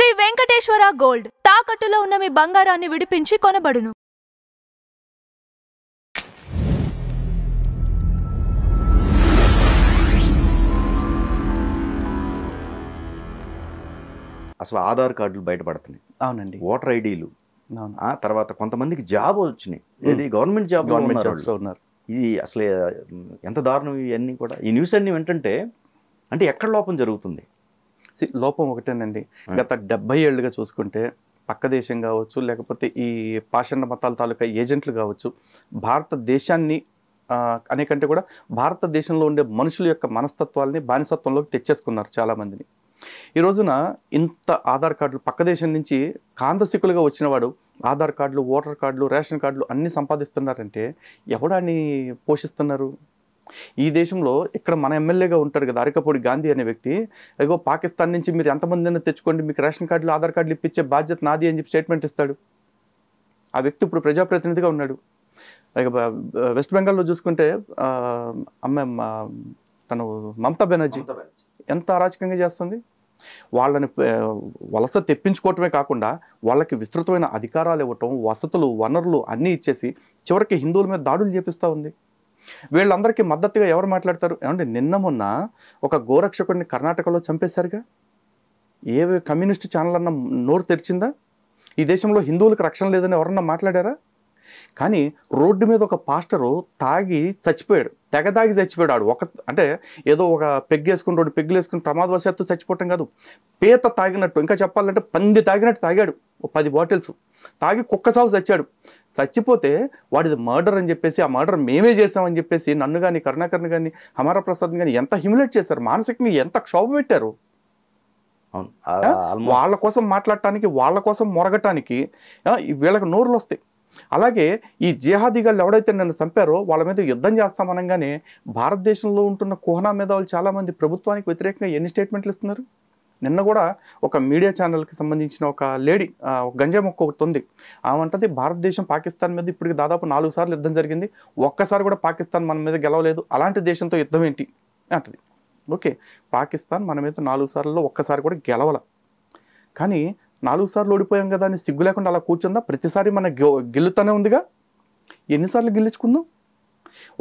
Shri Venkateswara gold తాకట్టులో ఉన్న మీ బంగారాన్ని విడిపించి కొనబడును. అసలు ఆధార్ కార్డులు బయటపడుతున్నాయి. అవునండి. ఓటర్ ఐడీలు, అవును. ఆ తర్వాత కొంతమందికి జాబ్ వచ్చినాయి. ఇది గవర్నమెంట్ జాబ్స్లో ఉన్నారు. ఇది అసలు ఎంత దారుణం ఇవన్నీ కూడా. ఈ న్యూస్ అన్ని ఏంటంటే అంటే ఎక్కడ లోపం జరుగుతుంది? లోపం ఒకటేనండి. గత 70 ఏళ్ళుగా చూసుకుంటే పక్క దేశం కావచ్చు, లేకపోతే ఈ పాషండ మతాల తాలూకా ఏజెంట్లు కావచ్చు, భారతదేశాన్ని అనేకంటే కూడా భారతదేశంలో ఉండే మనుషుల యొక్క మనస్తత్వాల్ని బానిసత్వంలోకి తెచ్చేసుకున్నారు చాలామందిని. ఈ రోజున ఇంత ఆధార్ కార్డులు పక్క దేశం నుంచి కాందసికులుగా వచ్చినవాడు ఆధార్ కార్డులు, ఓటర్ కార్డులు, రేషన్ కార్డులు అన్నీ సంపాదిస్తున్నారంటే ఎవడాన్ని పోషిస్తున్నారు? ఈ దేశంలో ఇక్కడ మన ఎమ్మెల్యేగా ఉంటాడు కదా అరికపూడి గాంధీ అనే వ్యక్తి, అదిగో పాకిస్తాన్ నుంచి మీరు ఎంతమందిని తెచ్చుకోండి, మీకు రేషన్ కార్డులు, ఆధార్ కార్డులు ఇప్పించే బాధ్యత నాది అని చెప్పి స్టేట్మెంట్ ఇస్తాడు. ఆ వ్యక్తి ఇప్పుడు ప్రజాప్రతినిధిగా ఉన్నాడు. వెస్ట్ బెంగాల్లో చూసుకుంటే తను మమతా బెనర్జీ ఎంత అరాచకంగా చేస్తుంది. వాళ్ళని వలస తెప్పించుకోవటమే కాకుండా వాళ్ళకి విస్తృతమైన అధికారాలు ఇవ్వటం, వసతులు, వనరులు అన్నీ ఇచ్చేసి చివరికి హిందువుల మీద దాడులు చేపిస్తూ ఉంది. వీళ్ళందరికీ మద్దతుగా ఎవరు మాట్లాడతారు? ఏమంటే నిన్న మొన్న ఒక గోరక్షకుడిని కర్ణాటకలో చంపేశారుగా. ఏ కమ్యూనిస్ట్ ఛానల్ అన్న నోరు తెరిచిందా? ఈ దేశంలో హిందువులకు రక్షణ లేదని ఎవరన్నా మాట్లాడారా? కానీ రోడ్డు మీద ఒక పాస్టరు తాగి చచ్చిపోయాడు, తెగ తాగి చచ్చిపోయాడు. ఆడు అంటే ఏదో ఒక పెగ్గేసుకుని 2 పెగ్గులు వేసుకుని ప్రమాదవశాత్తు చచ్చిపోవటం కాదు, పీత తాగినట్టు, ఇంకా చెప్పాలంటే పంది తాగినట్టు తాగాడు. 10 బాటిల్స్ తాగి కుక్క సాగు చచ్చాడు. చచ్చిపోతే వాడిది మర్డర్ అని చెప్పేసి, ఆ మర్డర్ మేమే చేసామని చెప్పేసి నన్ను కానీ, కరుణాకర్ని కానీ, హమారా ప్రసాద్ కానీ ఎంత హ్యూమిలేట్ చేశారు, మానసికంగా ఎంత క్షోభ పెట్టారు. వాళ్ళ కోసం మాట్లాడటానికి, వాళ్ళ కోసం మొరగటానికి వీళ్ళకి నోరులు వస్తాయి. అలాగే ఈ జిహాదీగాళ్ళు ఎవడైతే నన్ను చంపారో వాళ్ళ మీద యుద్ధం చేస్తామనగానే భారతదేశంలో ఉంటున్న కుహనా మీద వాళ్ళు చాలామంది ప్రభుత్వానికి వ్యతిరేకంగా ఎన్ని స్టేట్మెంట్లు ఇస్తున్నారు. నిన్న కూడా ఒక మీడియా ఛానల్కి సంబంధించిన ఒక లేడీ, ఒక గంజాయి మొక్క ఒకటి ఉంది, ఆమంటది భారతదేశం పాకిస్తాన్ మీద ఇప్పటికి దాదాపు 4 సార్లు యుద్ధం జరిగింది, ఒక్కసారి కూడా పాకిస్తాన్ మన మీద గెలవలేదు, అలాంటి దేశంతో యుద్ధం ఏంటి అంటది. ఓకే, పాకిస్తాన్ మన మీద 4 సార్లలో ఒక్కసారి కూడా గెలవల, కానీ 4 సార్లు ఓడిపోయాం కదా అని సిగ్గు లేకుండా అలా కూర్చుందా? ప్రతిసారి మన గెలుతూనే ఉందిగా, ఎన్నిసార్లు గెలుచుకుందాం?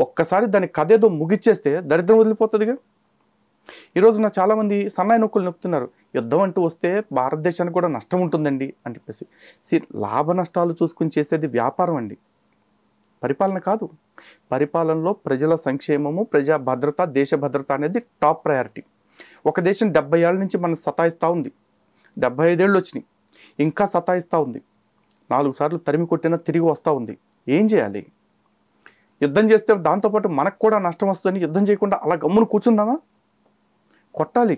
ఒక్కసారి దాని కథేదో ముగిచ్చేస్తే దరిద్రం వదిలిపోతుందిగా. ఈరోజు నా చాలామంది సన్నాయి నొక్కులు నొక్కుతున్నారు, యుద్ధం అంటూ వస్తే భారతదేశానికి కూడా నష్టం ఉంటుందండి అని చెప్పేసి. లాభ నష్టాలు చూసుకుని చేసేది వ్యాపారం అండి, పరిపాలన కాదు. పరిపాలనలో ప్రజల సంక్షేమము, ప్రజా భద్రత, దేశ భద్రత అనేది టాప్ ప్రయారిటీ. ఒక దేశం 70 ఏళ్ళ నుంచి మనం సతాయిస్తూ ఉంది, 75 ఏళ్ళు వచ్చినాయి, ఇంకా సతాయిస్తూ ఉంది. 4 సార్లు తరిమి కొట్టినా తిరిగి వస్తూ ఉంది. ఏం చేయాలి? యుద్ధం చేస్తే దాంతోపాటు మనకు కూడా నష్టం వస్తుందని యుద్ధం చేయకుండా అలా గమ్మును కూర్చుందామా? కొట్టాలి.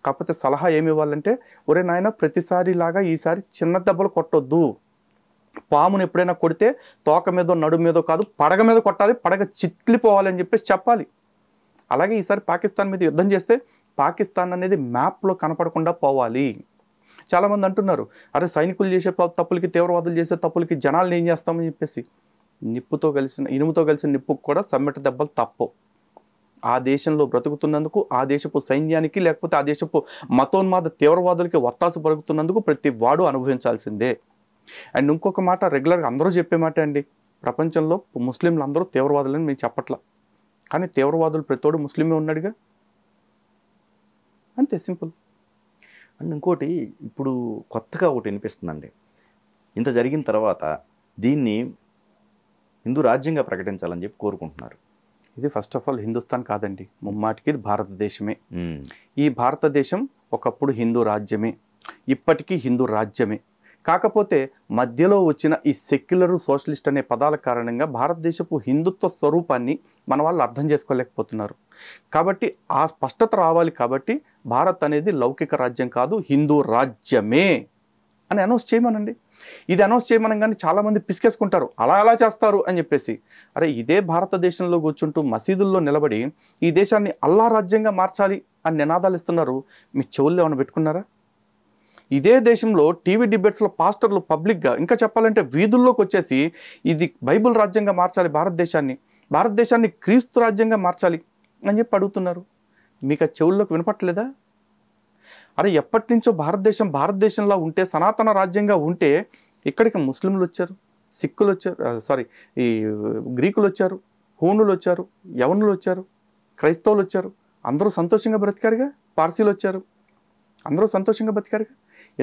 కాకపోతే సలహా ఏమి ఇవ్వాలంటే, ఒరే నాయన ప్రతిసారి లాగా ఈసారి చిన్న దెబ్బలు కొట్టొద్దు, పామును ఎప్పుడైనా కొడితే తోక మీదో నడుము మీదో కాదు పడగ మీద కొట్టాలి, పడగ చిట్లిపోవాలని చెప్పేసి చెప్పాలి. అలాగే ఈసారి పాకిస్తాన్ మీద యుద్ధం చేస్తే పాకిస్తాన్ అనేది మ్యాప్లో కనపడకుండా పోవాలి. చాలామంది అంటున్నారు, అరే సైనికులు చేసే తప్పులకి, తీవ్రవాదులు చేసే తప్పులకి జనాలను ఏం చేస్తామని చెప్పేసి. ఇనుముతో కలిసిన నిప్పుకు కూడా సమ్మెట దెబ్బలు తప్పవు. ఆ దేశంలో బ్రతుకుతున్నందుకు, ఆ దేశపు సైన్యానికి లేకపోతే ఆ దేశపు మతోన్మాద తీవ్రవాదులకి వత్తాసు పలుకుతున్నందుకు ప్రతి వాడు అనుభవించాల్సిందే. అండ్ ఇంకొక మాట రెగ్యులర్గా అందరూ చెప్పే మాట అండి, ప్రపంచంలో ముస్లింలు అందరూ తీవ్రవాదులని మేము చెప్పట్లా, కానీ తీవ్రవాదులు ప్రతోడు ముస్లిమే ఉన్నాడుగా, అంతే సింపుల్. అండ్ ఇంకోటి ఇప్పుడు కొత్తగా ఒకటి వినిపిస్తుందండి, ఇంత జరిగిన తర్వాత దీన్ని హిందూ రాజ్యంగా ప్రకటించాలని చెప్పి కోరుకుంటున్నారు. ఇది ఫస్ట్ ఆఫ్ ఆల్ హిందుస్థాన్ కాదండి, ముమ్మాటికి ఇది భారతదేశమే. ఈ భారతదేశం ఒకప్పుడు హిందూ రాజ్యమే, ఇప్పటికీ హిందూ రాజ్యమే. కాకపోతే మధ్యలో వచ్చిన ఈ సెక్యులర్, సోషలిస్ట్ అనే పదాల కారణంగా భారతదేశపు హిందుత్వ స్వరూపాన్ని మన వాళ్ళు అర్థం చేసుకోలేకపోతున్నారు. కాబట్టి ఆ స్పష్టత రావాలి. కాబట్టి భారత్ అనేది లౌకిక రాజ్యం కాదు, హిందూ రాజ్యమే అని అనౌన్స్ చేయమనండి. ఇది అనౌన్స్ చేయమనగానే చాలామంది పిసికేసుకుంటారు, అలా ఎలా చేస్తారు అని చెప్పేసి. అరే ఇదే భారతదేశంలో కూర్చుంటూ మసీదుల్లో నిలబడి ఈ దేశాన్ని అల్లా రాజ్యంగా మార్చాలి అని నినాదాలు ఇస్తున్నారు. మీ చెవుల్లో ఏమైనా పెట్టుకున్నారా? ఇదే దేశంలో టీవీ డిబేట్స్లో పాస్టర్లు పబ్లిక్గా, ఇంకా చెప్పాలంటే వీధుల్లోకి వచ్చేసి ఇది బైబిల్ రాజ్యంగా మార్చాలి భారతదేశాన్ని క్రీస్తు రాజ్యంగా మార్చాలి అని చెప్పి అడుగుతున్నారు. మీకు ఆ చెవుల్లోకి వినపట్లేదా? అరే ఎప్పటి నుంచో భారతదేశంలో ఉంటే సనాతన రాజ్యంగా ఉంటే ఇక్కడికి ముస్లింలు వచ్చారు, సిక్కులు వచ్చారు, ఈ గ్రీకులు వచ్చారు, హూనులు వచ్చారు, యవనులు వచ్చారు, క్రైస్తవులు వచ్చారు, అందరూ సంతోషంగా బ్రతికారుగా. పార్సీలు వచ్చారు, అందరూ సంతోషంగా బ్రతికారుగా.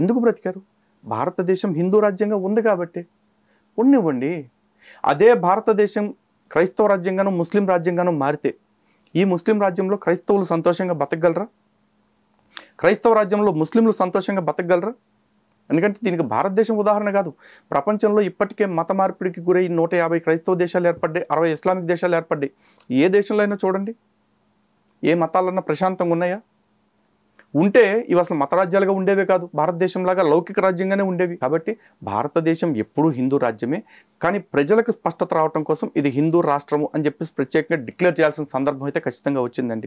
ఎందుకు బ్రతికారు? భారతదేశం హిందూ రాజ్యంగా ఉంది కాబట్టి. ఉన్నివ్వండి. అదే భారతదేశం క్రైస్తవ రాజ్యంగాను ముస్లిం రాజ్యంగాను మారితే ఈ ముస్లిం రాజ్యంలో క్రైస్తవులు సంతోషంగా బతకగలరా? క్రైస్తవ రాజ్యంలో ముస్లింలు సంతోషంగా బతకగలరా? ఎందుకంటే దీనికి భారతదేశం ఉదాహరణ కాదు. ప్రపంచంలో ఇప్పటికే మత మార్పిడికి గురై 150 క్రైస్తవ దేశాలు ఏర్పడ్డాయి, 60 ఇస్లామిక్ దేశాలు ఏర్పడ్డాయి. ఏ దేశంలో అయినా చూడండి, ఏ మతాలన్నా ప్రశాంతంగా ఉన్నాయా? ఉంటే ఇవి అసలు మతరాజ్యాలుగా ఉండేవే కాదు, భారతదేశంలాగా లౌకిక రాజ్యంగానే ఉండేవి. కాబట్టి భారతదేశం ఎప్పుడూ హిందూ రాజ్యమే. కానీ ప్రజలకు స్పష్టత రావడం కోసం ఇది హిందూ రాష్ట్రము అని చెప్పేసి ప్రత్యేకంగా డిక్లేర్ చేయాల్సిన సందర్భం అయితే ఖచ్చితంగా వచ్చిందండి.